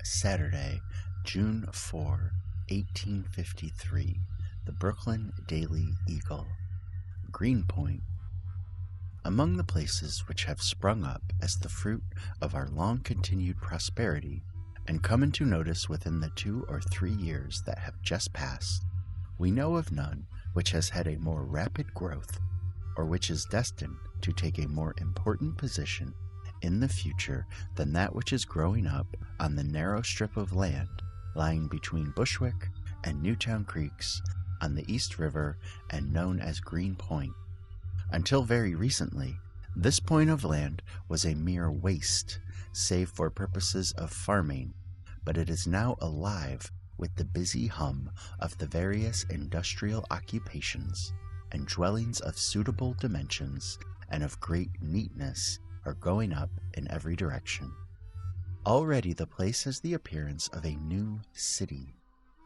Saturday, June 4, 1853, the Brooklyn Daily Eagle. Greenpoint. Among the places which have sprung up as the fruit of our long-continued prosperity, and come into notice within the 2 or 3 years that have just passed, we know of none which has had a more rapid growth, or which is destined to take a more important position in the future than that which is growing up on the narrow strip of land lying between Bushwick and Newtown Creeks on the East River and known as Greenpoint. Until very recently, this point of land was a mere waste, save for purposes of farming, but it is now alive with the busy hum of the various industrial occupations, and dwellings of suitable dimensions and of great neatness are going up in every direction. Already the place has the appearance of a new city.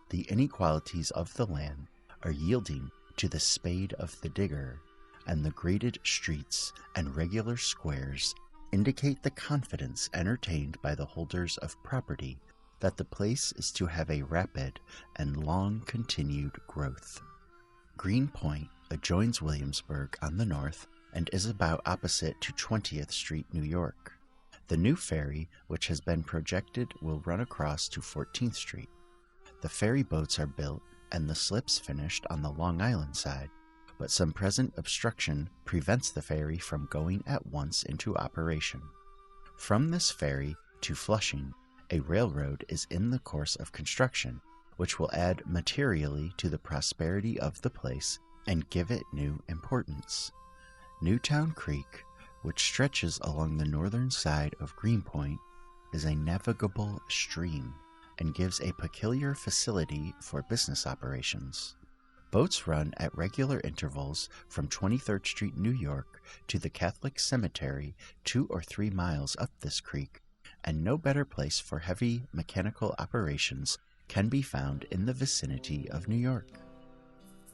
The inequalities of the land are yielding to the spade of the digger, and the graded streets and regular squares indicate the confidence entertained by the holders of property that the place is to have a rapid and long-continued growth. Greenpoint adjoins Williamsburg on the north and is about opposite to 20th Street, New York. The new ferry, which has been projected, will run across to 14th Street. The ferry boats are built and the slips finished on the Long Island side, but some present obstruction prevents the ferry from going at once into operation. From this ferry to Flushing, a railroad is in the course of construction, which will add materially to the prosperity of the place and give it new importance. Newtown Creek, which stretches along the northern side of Greenpoint, is a navigable stream and gives a peculiar facility for business operations. Boats run at regular intervals from 23rd Street, New York, to the Catholic Cemetery 2 or 3 miles up this creek, and no better place for heavy mechanical operations can be found in the vicinity of New York.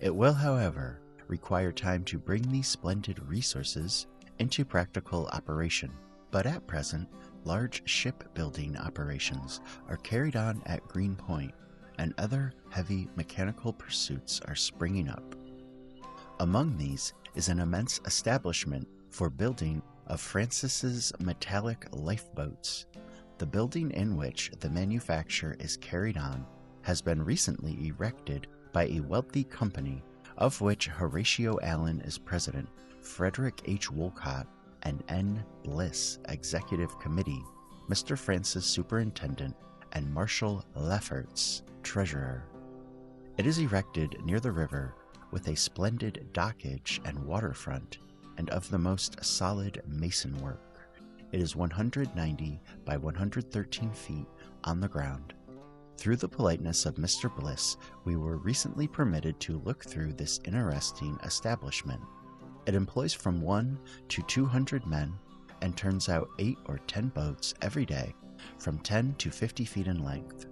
It will, however, require time to bring these splendid resources into practical operation, but at present, large shipbuilding operations are carried on at Greenpoint, and other heavy mechanical pursuits are springing up. Among these is an immense establishment for building of Francis's metallic lifeboats. The building in which the manufacture is carried on has been recently erected by a wealthy company, of which Horatio Allen is president, Frederick H. Wolcott and N. Bliss executive committee, Mr. Francis superintendent, and Marshall Lefferts treasurer. It is erected near the river with a splendid dockage and waterfront, and of the most solid mason work. It is 190 by 113 feet on the ground. Through the politeness of Mr. Bliss, we were recently permitted to look through this interesting establishment. It employs from 1 to 200 men and turns out 8 or 10 boats every day, from 10 to 50 feet in length.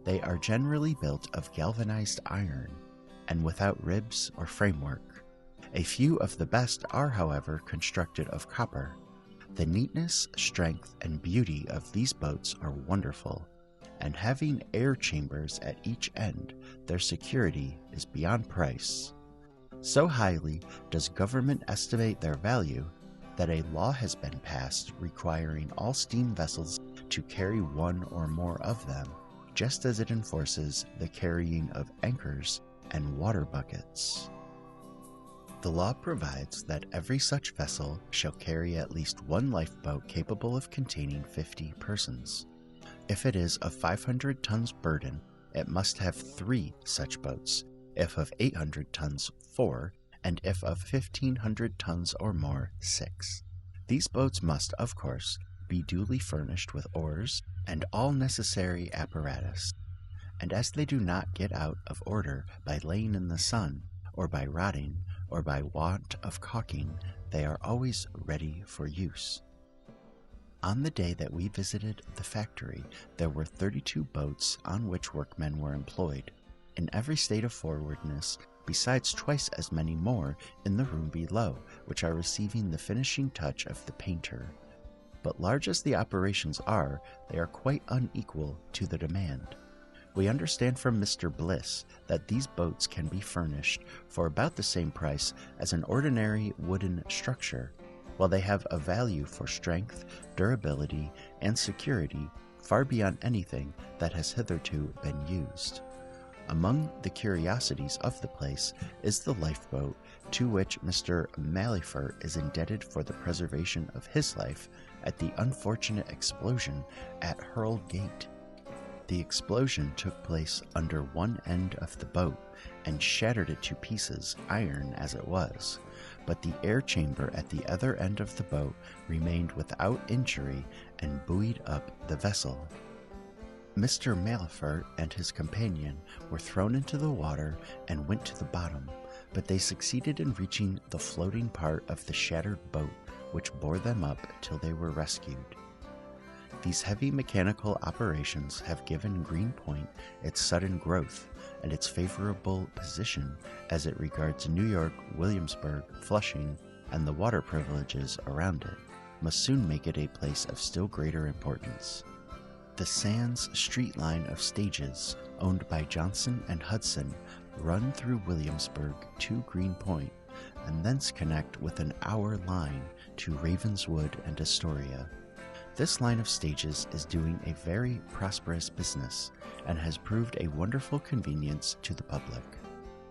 They are generally built of galvanized iron and without ribs or framework. A few of the best are, however, constructed of copper. The neatness, strength, and beauty of these boats are wonderful, and having air chambers at each end, their security is beyond price. So highly does government estimate their value that a law has been passed requiring all steam vessels to carry 1 or more of them, just as it enforces the carrying of anchors and water buckets. The law provides that every such vessel shall carry at least 1 lifeboat capable of containing 50 persons. If it is of 500 tons burden, it must have 3 such boats, if of 800 tons 4, and if of 1,500 tons or more 6. These boats must, of course, be duly furnished with oars and all necessary apparatus, and as they do not get out of order by laying in the sun, or by rotting, or by want of caulking, they are always ready for use. On the day that we visited the factory, there were 32 boats on which workmen were employed, in every state of forwardness, besides twice as many more in the room below, which are receiving the finishing touch of the painter. but large as the operations are, they are quite unequal to the demand. We understand from Mr. Bliss that these boats can be furnished for about the same price as an ordinary wooden structure, while they have a value for strength, durability, and security far beyond anything that has hitherto been used. Among the curiosities of the place is the lifeboat, to which Mr. Mallifert is indebted for the preservation of his life at the unfortunate explosion at Hurl Gate. The explosion took place under one end of the boat and shattered it to pieces, iron as it was, but the air chamber at the other end of the boat remained without injury and buoyed up the vessel. Mr. Mallifert and his companion were thrown into the water and went to the bottom, but they succeeded in reaching the floating part of the shattered boat, which bore them up till they were rescued. These heavy mechanical operations have given Greenpoint its sudden growth, and its favorable position as it regards New York, Williamsburg, Flushing, and the water privileges around it, must soon make it a place of still greater importance. The Sands Street line of stages, owned by Johnson and Hudson, run through Williamsburg to Greenpoint, and thence connect with an hour line to Ravenswood and Astoria. This line of stages is doing a very prosperous business, and has proved a wonderful convenience to the public.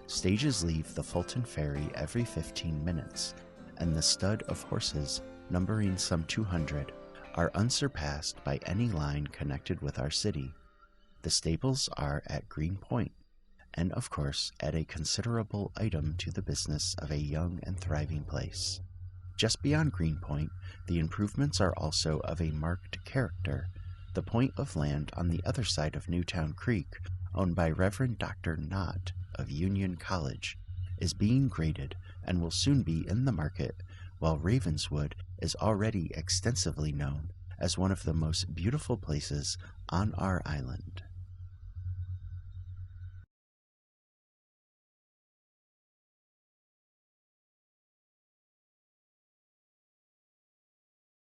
Stages leave the Fulton Ferry every 15 minutes, and the stud of horses, numbering some 200, are unsurpassed by any line connected with our city. The stables are at Greenpoint, and of course add a considerable item to the business of a young and thriving place. Just beyond Greenpoint, the improvements are also of a marked character. The point of land on the other side of Newtown Creek, owned by Reverend Dr. Knott of Union College, is being graded and will soon be in the market, while Ravenswood is already extensively known as one of the most beautiful places on our island.